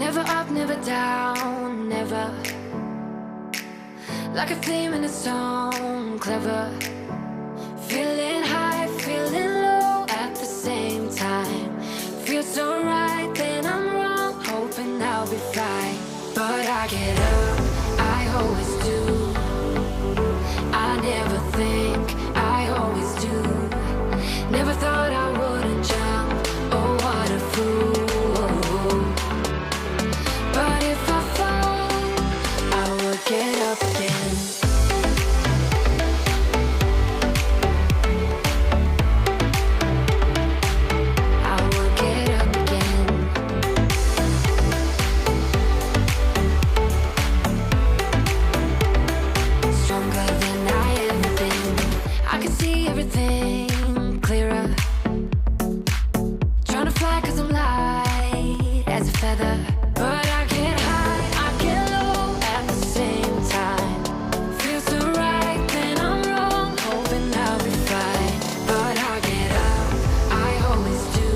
Never up, never down, never. Like a theme in a song, clever. Feeling high, feeling low at the same time. Feels so right, then I'm wrong, hoping I'll be fine. But I get up, I always do. I never think, I always do. Never thought I wouldn't jump, oh what a fool. But if I fall, I will get up again. I will get up again. Stronger than I ever been. I can see everything clearer. Trying to fly 'cause I'm light as a feather. But I get high, I get low at the same time. Feels so right, then I'm wrong, hoping I'll be fine. But I get up, I always do.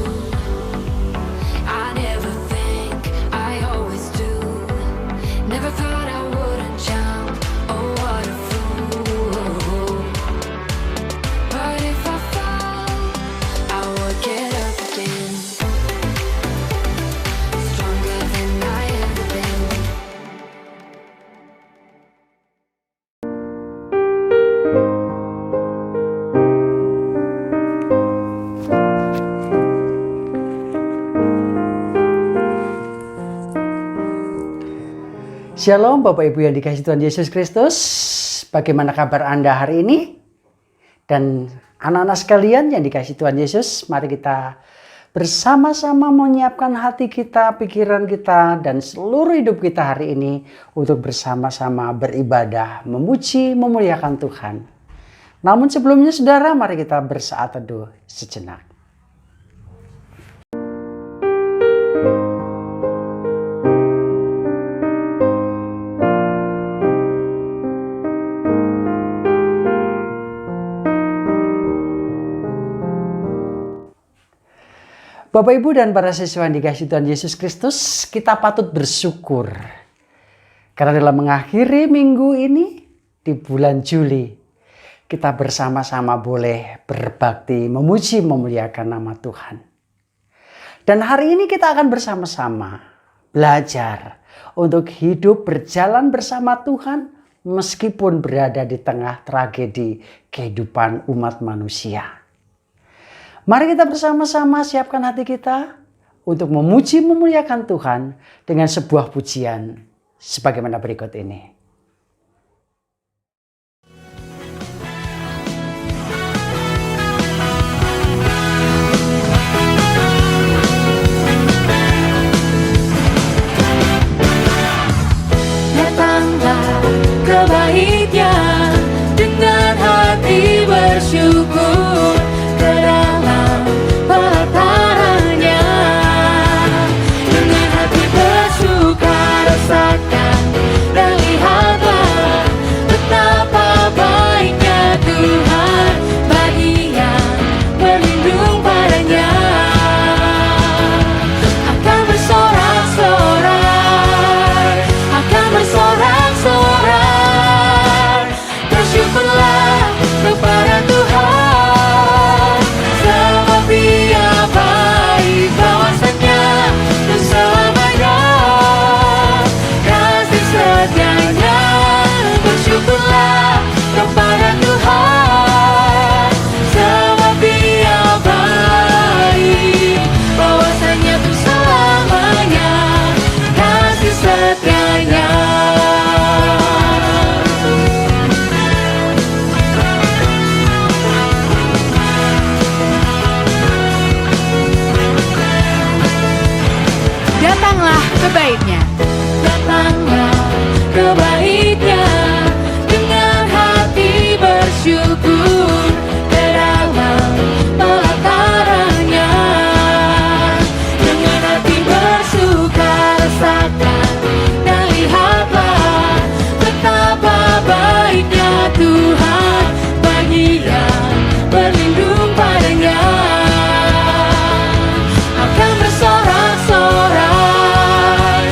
I never think, I always do. Never thought I wouldn't jump, oh what a fool. But if I fall, I will get up again. Stronger than I ever been. Shalom Bapak Ibu yang dikasihi Tuhan Yesus Kristus. Bagaimana kabar Anda hari ini? Dan anak-anak sekalian yang dikasihi Tuhan Yesus, mari kita bersama-sama menyiapkan hati kita, pikiran kita, dan seluruh hidup kita hari ini untuk bersama-sama beribadah, memuji, memuliakan Tuhan. Namun sebelumnya saudara, mari kita bersaat teduh sejenak. Bapak Ibu dan para siswa yang dikasihi Tuhan Yesus Kristus, kita patut bersyukur karena dalam mengakhiri minggu ini di bulan Juli, kita bersama-sama boleh berbakti, memuji, memuliakan nama Tuhan. Dan hari ini kita akan bersama-sama belajar untuk hidup berjalan bersama Tuhan meskipun berada di tengah tragedi kehidupan umat manusia. Mari kita bersama-sama siapkan hati kita untuk memuji memuliakan Tuhan dengan sebuah pujian sebagaimana berikut ini. Datanglah ke baitnya dengan hati bersyukur, ke dalam pelatarannya dengan hati bersuka, rasakan dan lihatlah betapa baiknya Tuhan bagi yang berlindung padanya. Akan bersorak-sorai, akan bersorak-sorai, bersyukurlah kepada Tuhan, sebab Dia baik, bahwasanya dan selamanya kasih setianya. Bersyukurlah kepada Tuhan, sebab Dia baik, bahwasanya dan selamanya kasih setianya. Datanglah ke baitnya. Datanglah ke baitnya dengan hati bersyukur, ke dalam pelatarannya dengan hati bersuka, rasakan dan lihatlah betapa baiknya Tuhan bagi yang berlindung padanya. Akan bersorak-sorai,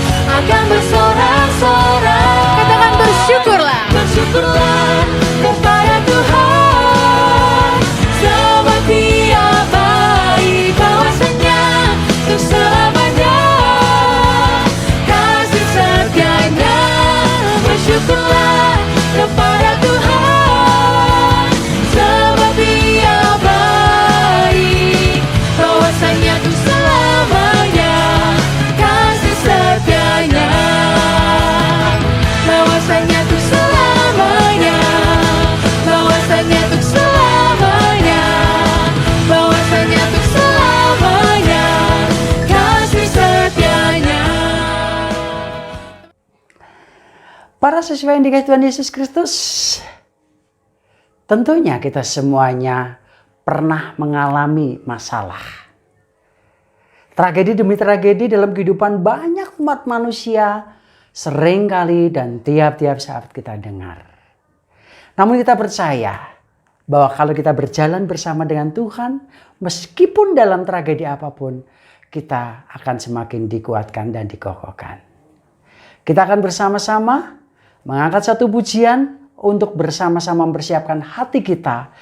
Para siswa yang dikasihi Tuhan Yesus Kristus, tentunya kita semuanya pernah mengalami masalah. Tragedi demi tragedi dalam kehidupan banyak umat manusia seringkali dan tiap-tiap saat kita dengar. Namun kita percaya bahwa kalau kita berjalan bersama dengan Tuhan, meskipun dalam tragedi apapun, kita akan semakin dikuatkan dan dikokohkan. Kita akan bersama-sama mengangkat satu pujian untuk bersama-sama mempersiapkan hati kita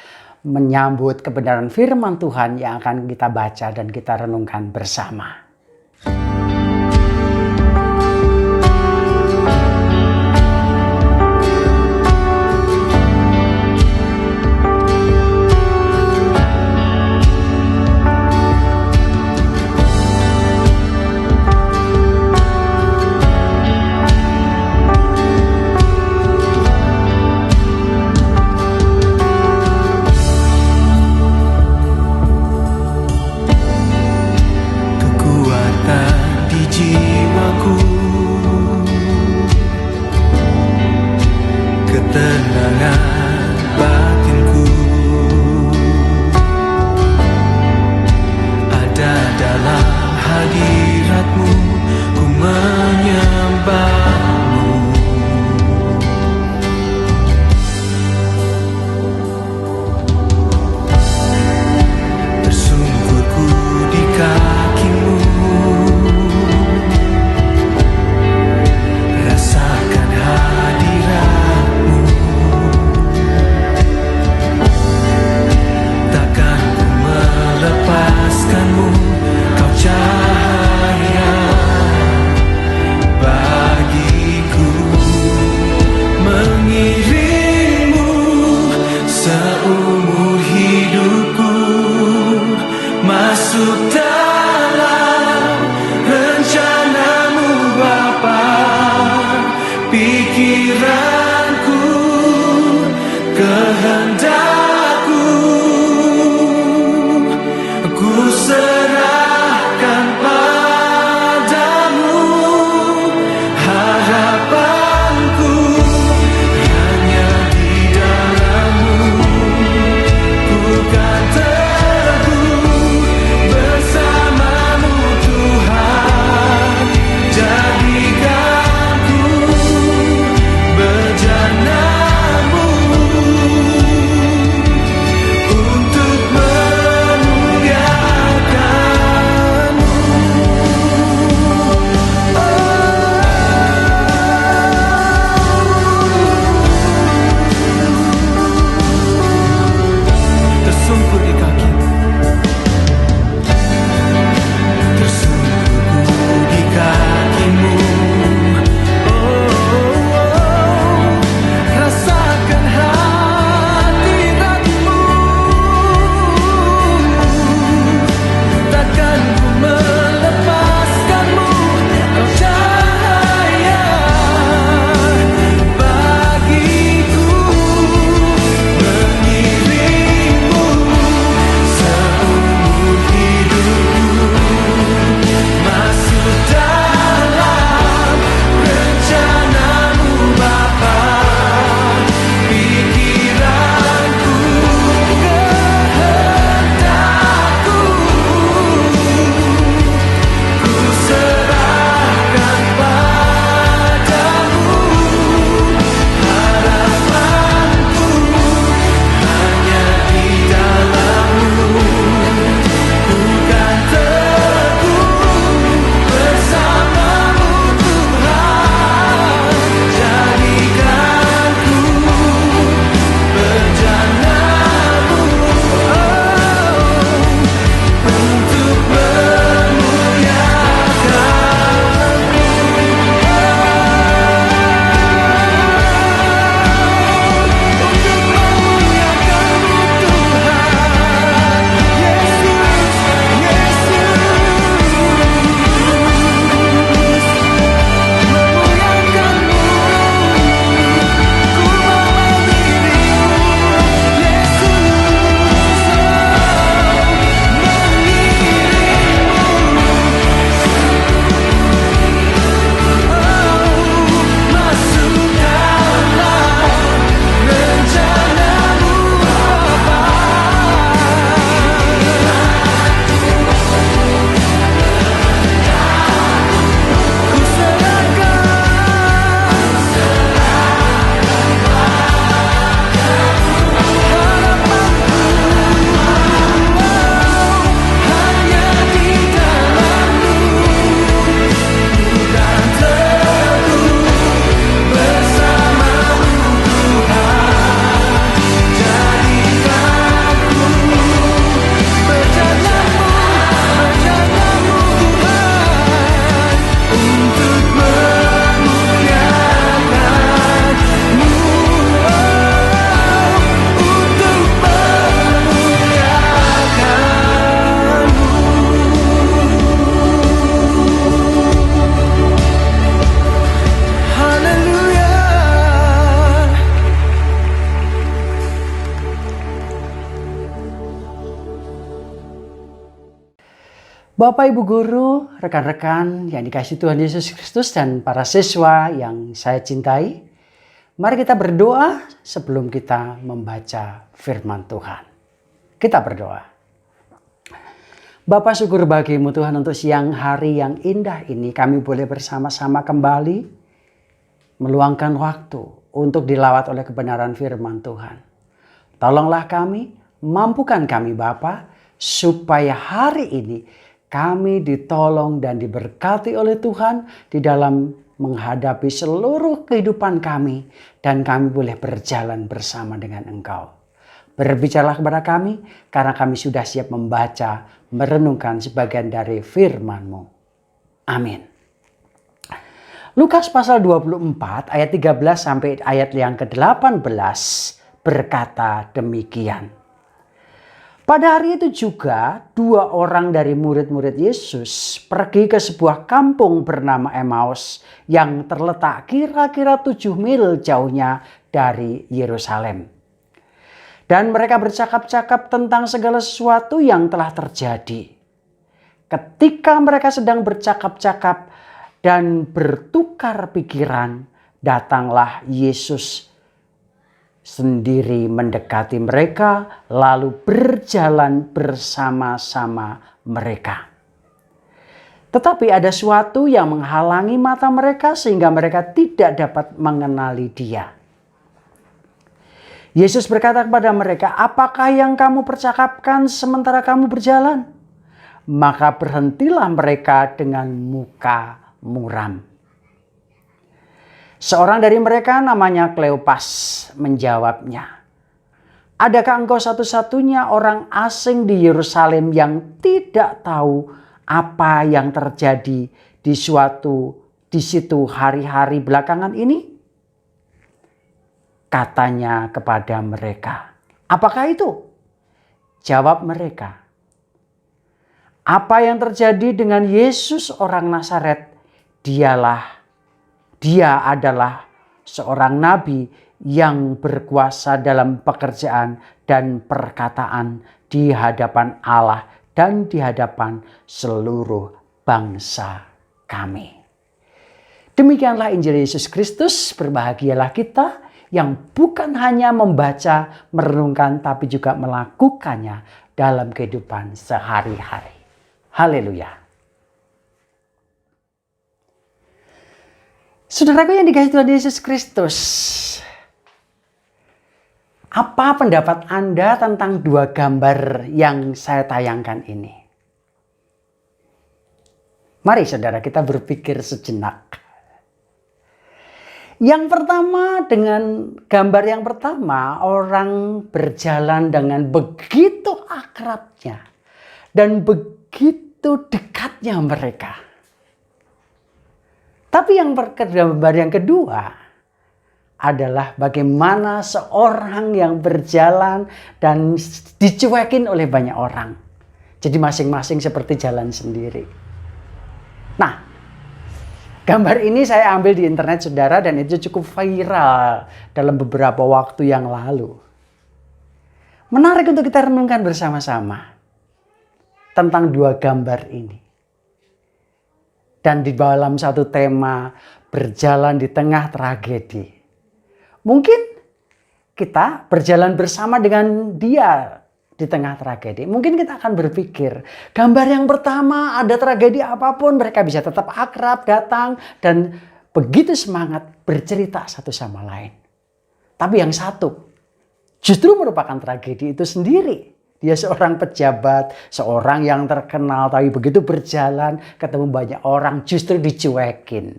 menyambut kebenaran firman Tuhan yang akan kita baca dan kita renungkan bersama. Bapak, Ibu Guru, rekan-rekan yang dikasihi Tuhan Yesus Kristus dan para siswa yang saya cintai, mari kita berdoa sebelum kita membaca firman Tuhan. Kita berdoa. Bapa, syukur bagimu Tuhan untuk siang hari yang indah ini kami boleh bersama-sama kembali meluangkan waktu untuk dilawat oleh kebenaran firman Tuhan. Tolonglah kami, mampukan kami Bapa, supaya hari ini kami ditolong dan diberkati oleh Tuhan di dalam menghadapi seluruh kehidupan kami. Dan kami boleh berjalan bersama dengan Engkau. Berbicaralah kepada kami karena kami sudah siap membaca, merenungkan sebagian dari firman-Mu. Amin. Lukas pasal 24 ayat 13 sampai ayat yang ke-18 berkata demikian. Pada hari itu juga 2 orang dari murid-murid Yesus pergi ke sebuah kampung bernama Emmaus yang terletak kira-kira 7 mil jauhnya dari Yerusalem. Dan mereka bercakap-cakap tentang segala sesuatu yang telah terjadi. Ketika mereka sedang bercakap-cakap dan bertukar pikiran, datanglah Yesus sendiri mendekati mereka lalu berjalan bersama-sama mereka. Tetapi ada sesuatu yang menghalangi mata mereka sehingga mereka tidak dapat mengenali Dia. Yesus berkata kepada mereka, "Apakah yang kamu percakapkan sementara kamu berjalan?" Maka berhentilah mereka dengan muka muram. Seorang dari mereka namanya Kleopas menjawabnya, "Adakah engkau satu-satunya orang asing di Yerusalem yang tidak tahu apa yang terjadi di situ hari-hari belakangan ini?" Katanya kepada mereka, "Apakah itu?" Jawab mereka, "Apa yang terjadi dengan Yesus orang Nazaret, Dia adalah seorang nabi yang berkuasa dalam pekerjaan dan perkataan di hadapan Allah dan di hadapan seluruh bangsa kami." Demikianlah Injil Yesus Kristus. Berbahagialah kita yang bukan hanya membaca, merenungkan, tapi juga melakukannya dalam kehidupan sehari-hari. Haleluya. Saudaraku yang dikasihi Tuhan Yesus Kristus, apa pendapat Anda tentang 2 gambar yang saya tayangkan ini? Mari saudara kita berpikir sejenak. Yang pertama, dengan gambar yang pertama, orang berjalan dengan begitu akrabnya dan begitu dekatnya mereka. Tapi gambar yang kedua adalah bagaimana seorang yang berjalan dan dicuekin oleh banyak orang. Jadi masing-masing seperti jalan sendiri. Nah, gambar ini saya ambil di internet saudara dan itu cukup viral dalam beberapa waktu yang lalu. Menarik untuk kita renungkan bersama-sama tentang 2 gambar ini. Dan di dalam satu tema berjalan di tengah tragedi. Mungkin kita berjalan bersama dengan dia di tengah tragedi. Mungkin kita akan berpikir, gambar yang pertama ada tragedi apapun mereka bisa tetap akrab, datang dan begitu semangat bercerita satu sama lain. Tapi yang satu justru merupakan tragedi itu sendiri. Dia seorang pejabat, seorang yang terkenal, tapi begitu berjalan ketemu banyak orang justru dicuekin.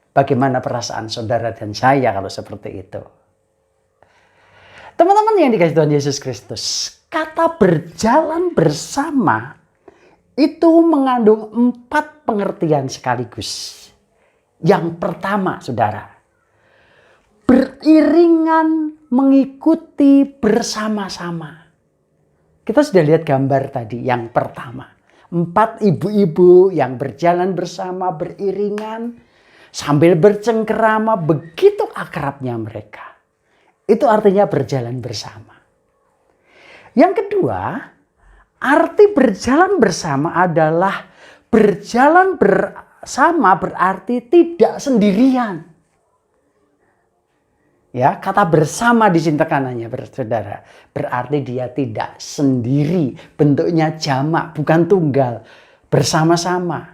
Bagaimana perasaan saudara dan saya kalau seperti itu? Teman-teman yang dikasihi Tuhan Yesus Kristus, kata berjalan bersama itu mengandung 4 pengertian sekaligus. Yang pertama, saudara, beriringan mengikuti bersama-sama. Kita sudah lihat gambar tadi yang pertama. 4 ibu-ibu yang berjalan bersama beriringan sambil bercengkerama, begitu akrabnya mereka. Itu artinya berjalan bersama. Yang kedua, Arti berjalan bersama adalah berjalan bersama berarti tidak sendirian. Ya, kata bersama di sini tekanannya, saudara. Berarti dia tidak sendiri. Bentuknya jamak, bukan tunggal. Bersama-sama.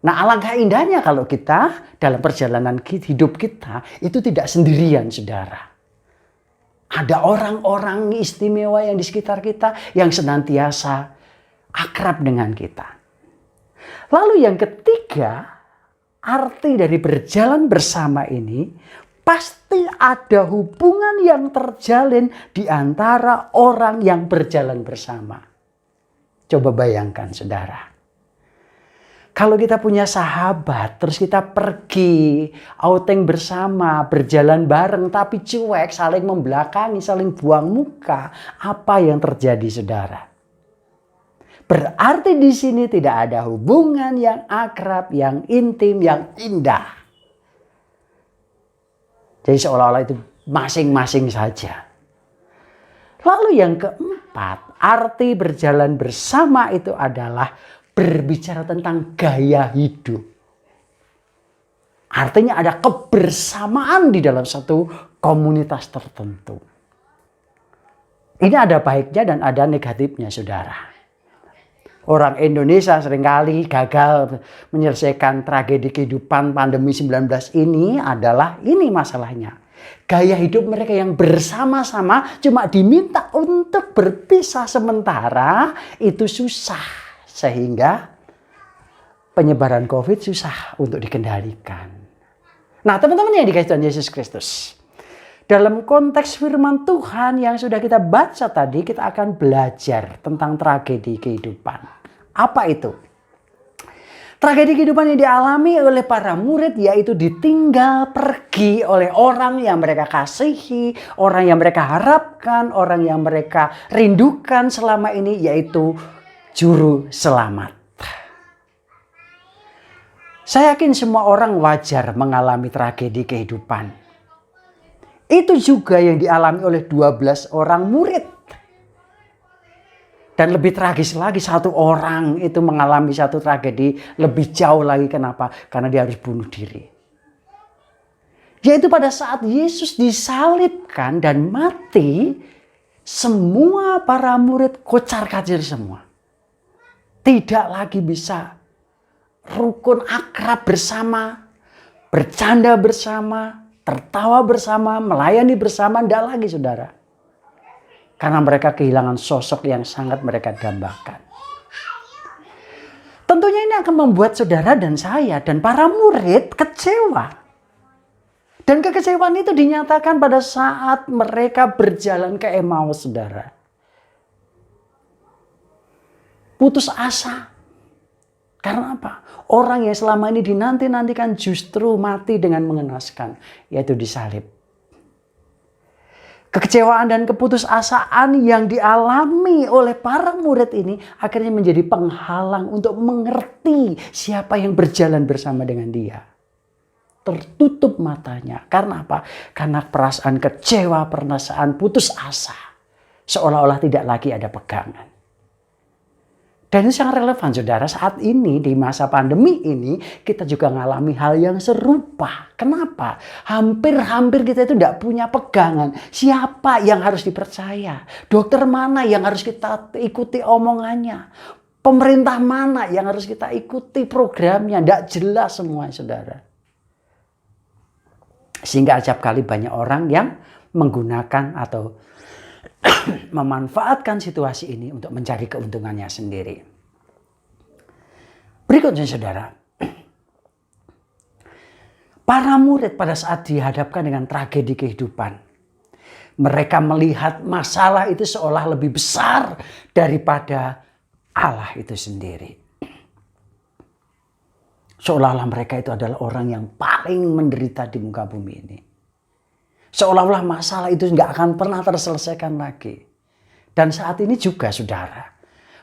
Nah, alangkah indahnya kalau kita dalam perjalanan hidup kita itu tidak sendirian, saudara. Ada orang-orang istimewa yang di sekitar kita yang senantiasa akrab dengan kita. Lalu yang ketiga, arti dari berjalan bersama ini pasti ada hubungan yang terjalin di antara orang yang berjalan bersama. Coba bayangkan, saudara. Kalau kita punya sahabat, terus kita pergi outing bersama, berjalan bareng, tapi cuek, saling membelakangi, saling buang muka, apa yang terjadi, saudara? Berarti di sini tidak ada hubungan yang akrab, yang intim, yang indah. Jadi seolah-olah itu masing-masing saja. Lalu yang keempat, arti berjalan bersama itu adalah berbicara tentang gaya hidup. Artinya ada kebersamaan di dalam satu komunitas tertentu. Ini ada baiknya dan ada negatifnya, saudara. Orang Indonesia seringkali gagal menyelesaikan tragedi kehidupan pandemi 19 ini adalah ini masalahnya. Gaya hidup mereka yang bersama-sama cuma diminta untuk berpisah sementara itu susah. Sehingga penyebaran COVID susah untuk dikendalikan. Nah, teman-teman yang dikasihi Tuhan Yesus Kristus. Dalam konteks firman Tuhan yang sudah kita baca tadi, kita akan belajar tentang tragedi kehidupan. Apa itu? Tragedi kehidupan yang dialami oleh para murid yaitu ditinggal pergi oleh orang yang mereka kasihi, orang yang mereka harapkan, orang yang mereka rindukan selama ini yaitu Juru Selamat. Saya yakin semua orang wajar mengalami tragedi kehidupan. Itu juga yang dialami oleh 12 orang murid. Dan lebih tragis lagi, satu orang itu mengalami satu tragedi lebih jauh lagi. Kenapa? Karena dia harus bunuh diri. Yaitu pada saat Yesus disalibkan dan mati, semua para murid kocar-kacir semua. Tidak lagi bisa rukun akrab bersama, bercanda bersama, tertawa bersama, melayani bersama, tidak lagi, saudara. Karena mereka kehilangan sosok yang sangat mereka dambakan. Tentunya ini akan membuat saudara dan saya dan para murid kecewa. Dan kekecewaan itu dinyatakan pada saat mereka berjalan ke Emmaus, saudara. Putus asa. Karena apa? Orang yang selama ini dinanti-nantikan justru mati dengan mengenaskan. Yaitu disalib. Kekecewaan dan keputusasaan yang dialami oleh para murid ini akhirnya menjadi penghalang untuk mengerti siapa yang berjalan bersama dengan dia. Tertutup matanya. Karena apa? Karena perasaan kecewa, perasaan putus asa. Seolah-olah tidak lagi ada pegangan. Dan ini sangat relevan, saudara. Saat ini di masa pandemi ini kita juga mengalami hal yang serupa. Kenapa? Hampir-hampir kita itu tidak punya pegangan. Siapa yang harus dipercaya? Dokter mana yang harus kita ikuti omongannya? Pemerintah mana yang harus kita ikuti programnya? Tidak jelas semua, saudara. Sehingga acap kali banyak orang yang menggunakan atau memanfaatkan situasi ini untuk mencari keuntungannya sendiri. Berikutnya, saudara. Para murid pada saat dihadapkan dengan tragedi kehidupan, mereka melihat masalah itu seolah lebih besar daripada Allah itu sendiri. Seolah-olah mereka itu adalah orang yang paling menderita di muka bumi ini. Seolah-olah masalah itu nggak akan pernah terselesaikan lagi. Dan saat ini juga, saudara,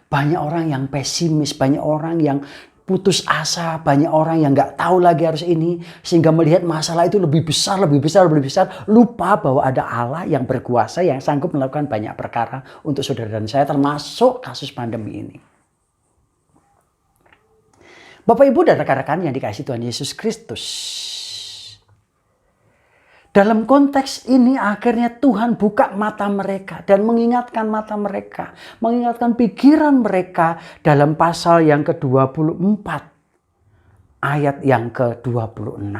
banyak orang yang pesimis, banyak orang yang putus asa, banyak orang yang nggak tahu lagi harus ini, sehingga melihat masalah itu lebih besar, lebih besar, lebih besar, lupa bahwa ada Allah yang berkuasa, yang sanggup melakukan banyak perkara untuk saudara dan saya, termasuk kasus pandemi ini. Bapak, Ibu, dan rekan-rekan yang dikasihi Tuhan Yesus Kristus, dalam konteks ini akhirnya Tuhan buka mata mereka dan mengingatkan mata mereka, mengingatkan pikiran mereka dalam pasal yang ke-24 ayat yang ke-26.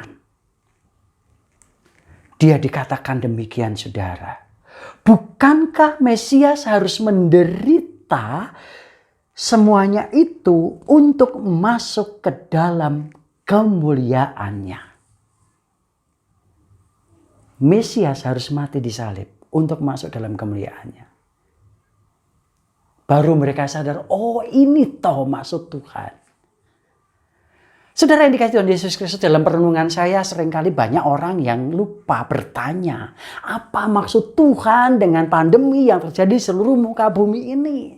Dia dikatakan demikian, saudara. Bukankah Mesias harus menderita semuanya itu untuk masuk ke dalam kemuliaannya? Mesias harus mati di salib untuk masuk dalam kemuliaannya. Baru mereka sadar, oh ini toh maksud Tuhan. Saudara yang dikasihi Tuhan Yesus Kristus, dalam perenungan saya seringkali banyak orang yang lupa bertanya, apa maksud Tuhan dengan pandemi yang terjadi di seluruh muka bumi ini?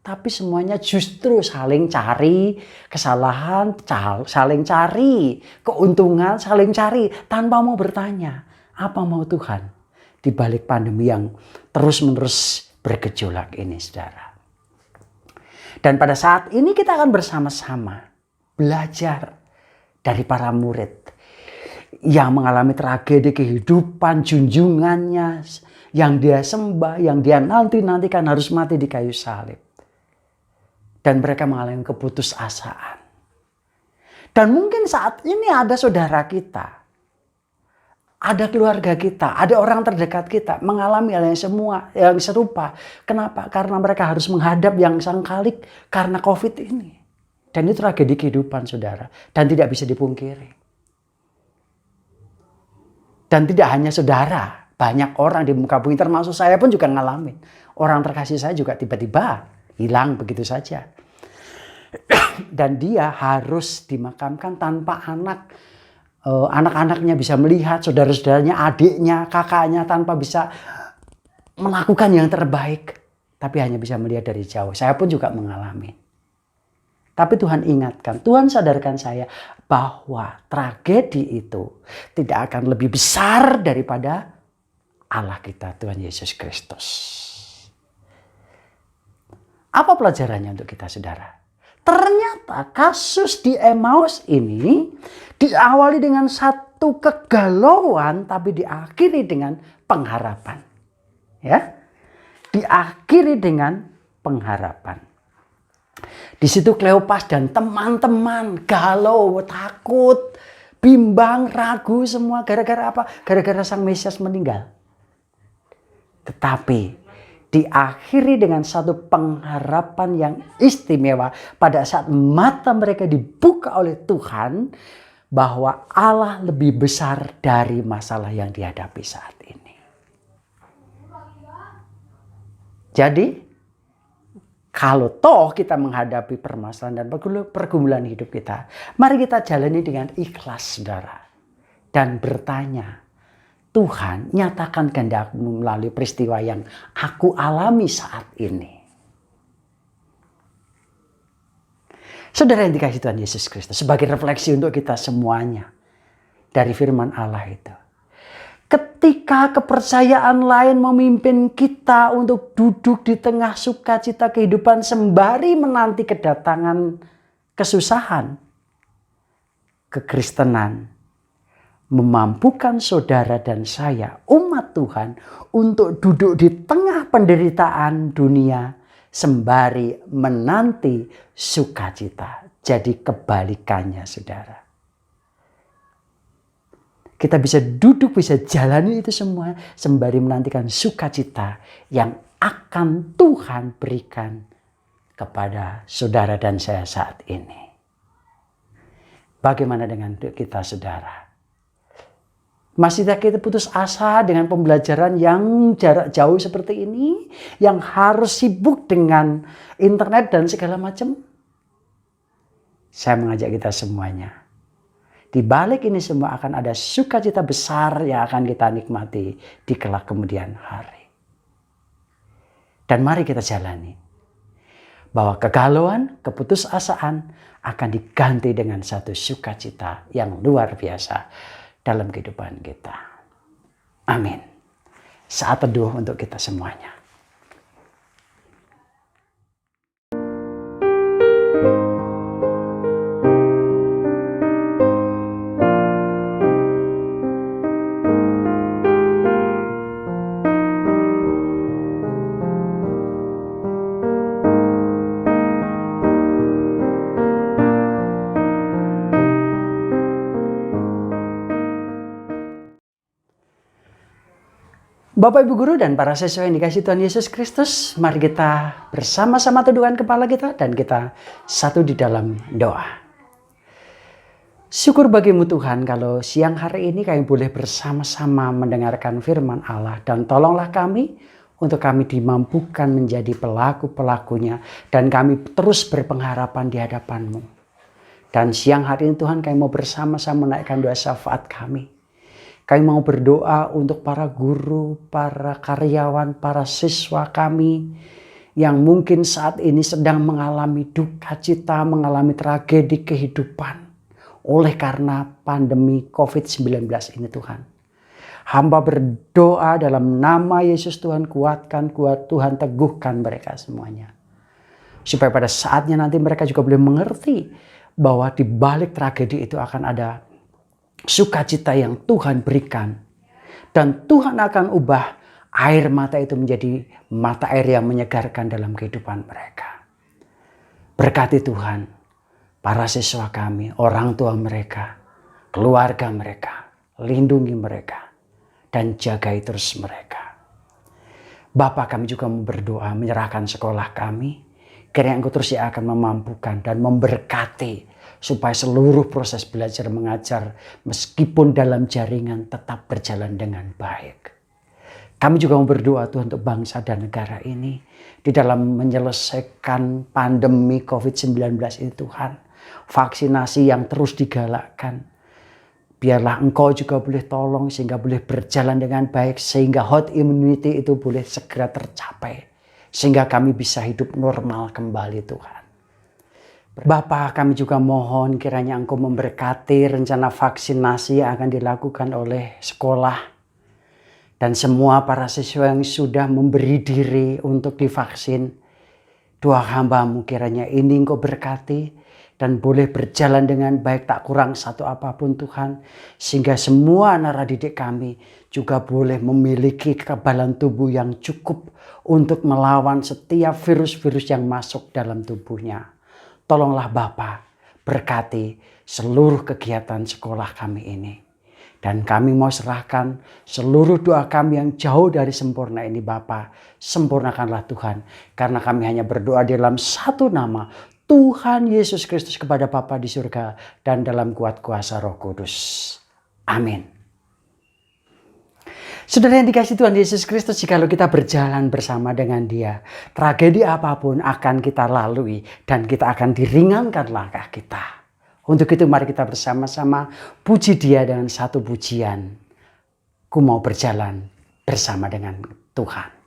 Tapi semuanya justru saling cari kesalahan, saling cari keuntungan, saling cari tanpa mau bertanya. Apa mau Tuhan di balik pandemi yang terus-menerus bergejolak ini, saudara? Dan pada saat ini kita akan bersama-sama belajar dari para murid yang mengalami tragedi kehidupan junjungannya, yang dia sembah, yang dia nanti-nantikan harus mati di kayu salib. Dan mereka mengalami keputusasaan. Dan mungkin saat ini ada saudara kita, ada keluarga kita, ada orang terdekat kita mengalami hal yang serupa. Kenapa? Karena mereka harus menghadap yang sangkalik karena COVID ini. Dan itu tragedi kehidupan, saudara. Dan tidak bisa dipungkiri. Dan tidak hanya saudara, banyak orang di muka bumi, termasuk saya pun juga ngalamin. Orang terkasih saya juga tiba-tiba hilang begitu saja. Dan dia harus dimakamkan tanpa anak-anaknya bisa melihat, saudara-saudaranya, adiknya, kakaknya, tanpa bisa melakukan yang terbaik. Tapi hanya bisa melihat dari jauh. Saya pun juga mengalami. Tapi Tuhan ingatkan, Tuhan sadarkan saya bahwa tragedi itu tidak akan lebih besar daripada Allah kita, Tuhan Yesus Kristus. Apa pelajarannya untuk kita, saudara? Ternyata kasus di Emmaus ini diawali dengan satu kegalauan, tapi diakhiri dengan pengharapan. Ya, diakhiri dengan pengharapan. Di situ Kleopas dan teman-teman galau, takut, bimbang, ragu semua. Gara-gara apa? Gara-gara Sang Mesias meninggal. Tetapi diakhiri dengan satu pengharapan yang istimewa pada saat mata mereka dibuka oleh Tuhan bahwa Allah lebih besar dari masalah yang dihadapi saat ini. Jadi kalau toh kita menghadapi permasalahan dan pergumulan hidup kita, mari kita jalani dengan ikhlas, saudara, dan bertanya, Tuhan, nyatakan kehendak-Mu melalui peristiwa yang aku alami saat ini. Saudara yang dikasihi Tuhan Yesus Kristus, sebagai refleksi untuk kita semuanya dari firman Allah itu. Ketika kepercayaan lain memimpin kita untuk duduk di tengah sukacita kehidupan sembari menanti kedatangan kesusahan, kekristenan memampukan saudara dan saya, umat Tuhan, untuk duduk di tengah penderitaan dunia sembari menanti sukacita. Jadi kebalikannya, saudara. Kita bisa duduk, bisa jalani itu semua sembari menantikan sukacita yang akan Tuhan berikan kepada saudara dan saya saat ini. Bagaimana dengan kita, saudara? Masihkah kita putus asa dengan pembelajaran yang jarak jauh seperti ini? Yang harus sibuk dengan internet dan segala macam? Saya mengajak kita semuanya. Di balik ini semua akan ada sukacita besar yang akan kita nikmati di kelak kemudian hari. Dan mari kita jalani. Bahwa kegalauan, keputusasaan akan diganti dengan satu sukacita yang luar biasa dalam kehidupan kita. Amin. Saat teduh untuk kita semuanya. Bapak Ibu Guru dan para siswa yang dikasihi Tuhan Yesus Kristus, mari kita bersama-sama teduhkan kepala kita dan kita satu di dalam doa. Syukur bagimu Tuhan kalau siang hari ini kami boleh bersama-sama mendengarkan firman Allah, dan tolonglah kami untuk kami dimampukan menjadi pelaku-pelakunya dan kami terus berpengharapan di hadapan-Mu. Dan siang hari ini Tuhan, kami mau bersama-sama menaikkan doa syafaat kami. Kami mau berdoa untuk para guru, para karyawan, para siswa kami yang mungkin saat ini sedang mengalami duka cita, mengalami tragedi kehidupan oleh karena pandemi COVID-19 ini Tuhan. Hamba berdoa dalam nama Yesus Tuhan, kuatkan, Tuhan teguhkan mereka semuanya. Supaya pada saatnya nanti mereka juga boleh mengerti bahwa di balik tragedi itu akan ada sukacita yang Tuhan berikan. Dan Tuhan akan ubah air mata itu menjadi mata air yang menyegarkan dalam kehidupan mereka. Berkati Tuhan para siswa kami, orang tua mereka, keluarga mereka. Lindungi mereka dan jagai terus mereka. Bapa, kami juga mau berdoa menyerahkan sekolah kami. Kiranya Engkau terus yang akan memampukan dan memberkati supaya seluruh proses belajar mengajar meskipun dalam jaringan tetap berjalan dengan baik. Kami juga mau berdoa Tuhan untuk bangsa dan negara ini di dalam menyelesaikan pandemi COVID-19 ini Tuhan. Vaksinasi yang terus digalakkan. Biarlah Engkau juga boleh tolong sehingga boleh berjalan dengan baik, sehingga herd immunity itu boleh segera tercapai. Sehingga kami bisa hidup normal kembali Tuhan. Bapa, kami juga mohon kiranya Engkau memberkati rencana vaksinasi yang akan dilakukan oleh sekolah. Dan semua para siswa yang sudah memberi diri untuk divaksin. Doa hamba-Mu kiranya ini Engkau berkati. Dan boleh berjalan dengan baik, tak kurang satu apapun Tuhan. Sehingga semua anak didik kami juga boleh memiliki kekebalan tubuh yang cukup untuk melawan setiap virus-virus yang masuk dalam tubuhnya. Tolonglah Bapa, berkati seluruh kegiatan sekolah kami ini. Dan kami mau serahkan seluruh doa kami yang jauh dari sempurna ini Bapa. Sempurnakanlah Tuhan. Karena kami hanya berdoa dalam satu nama, Tuhan Yesus Kristus, kepada Bapa di surga dan dalam kuat kuasa Roh Kudus. Amin. Saudara yang dikasihi Tuhan Yesus Kristus, jikalau kita berjalan bersama dengan Dia, tragedi apapun akan kita lalui dan kita akan diringankan langkah kita. Untuk itu mari kita bersama-sama puji Dia dengan satu pujian. Ku mau berjalan bersama dengan Tuhan.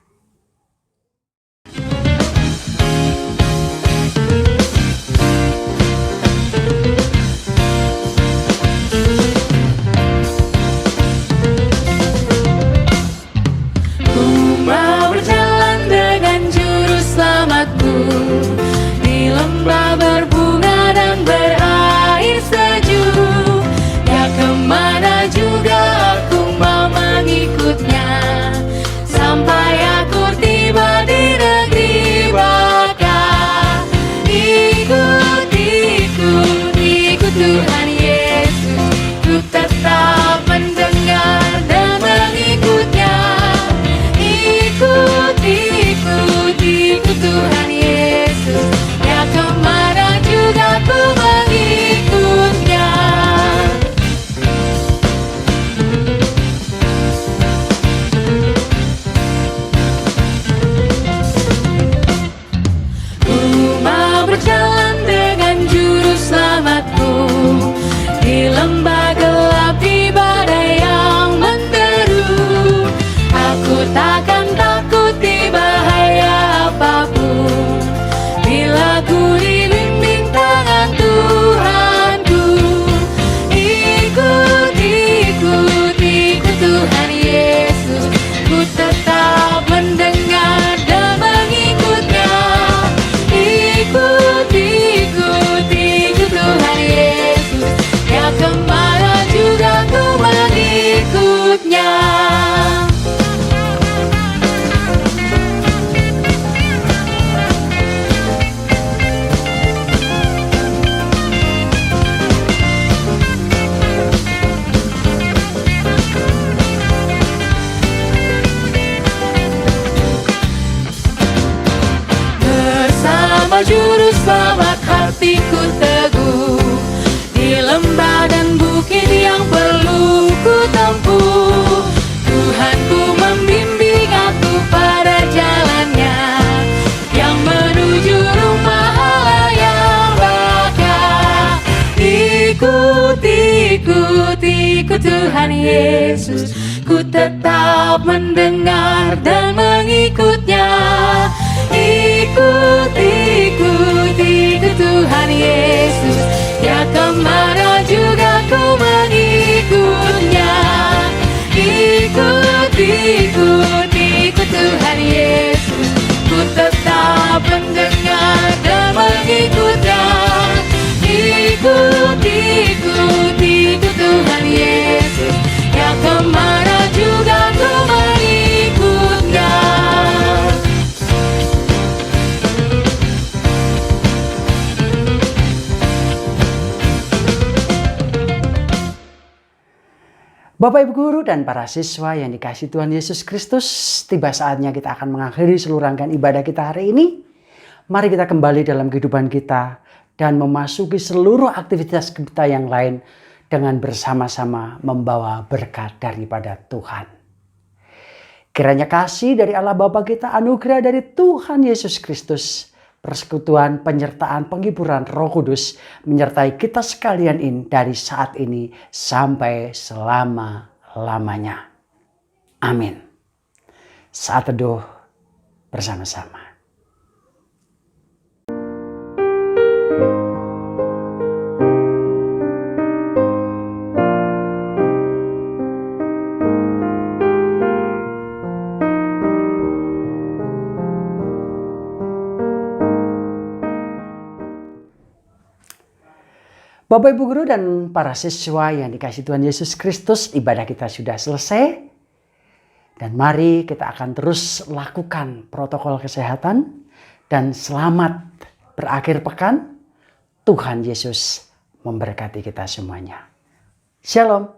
Di lembah berbunga dan berair sejuk, ya kemana juga aku mau mengikutnya sampai Tanpa juru selamat hatiku teguh, di lembah dan bukit yang perlu ku tempuh, Tuhanku membimbing aku pada jalannya yang menuju rumah Allah yang baka. Ikut Tuhan Yesus, ku tetap mendengar dan mengikutnya. Ikut Tuhan Yesus, Dia kemana juga ku mengikutnya. Ikut Tuhan Yesus, ku tetap mendengar dan mengikutnya. Ikut Tuhan Yesus, Dia kemana juga ku mengikutnya. Bapak Ibu Guru dan para siswa yang dikasihi Tuhan Yesus Kristus, tiba saatnya kita akan mengakhiri seluruh rangkaian ibadah kita hari ini. Mari kita kembali dalam kehidupan kita dan memasuki seluruh aktivitas kita yang lain dengan bersama-sama membawa berkat daripada Tuhan. Kiranya kasih dari Allah Bapa kita, anugerah dari Tuhan Yesus Kristus, persekutuan, penyertaan, penghiburan Roh Kudus menyertai kita sekalian ini dari saat ini sampai selama-lamanya. Amin. Saat teduh bersama-sama. Bapak Ibu Guru dan para siswa yang dikasihi Tuhan Yesus Kristus, ibadah kita sudah selesai. Dan mari kita akan terus lakukan protokol kesehatan dan selamat berakhir pekan. Tuhan Yesus memberkati kita semuanya. Shalom.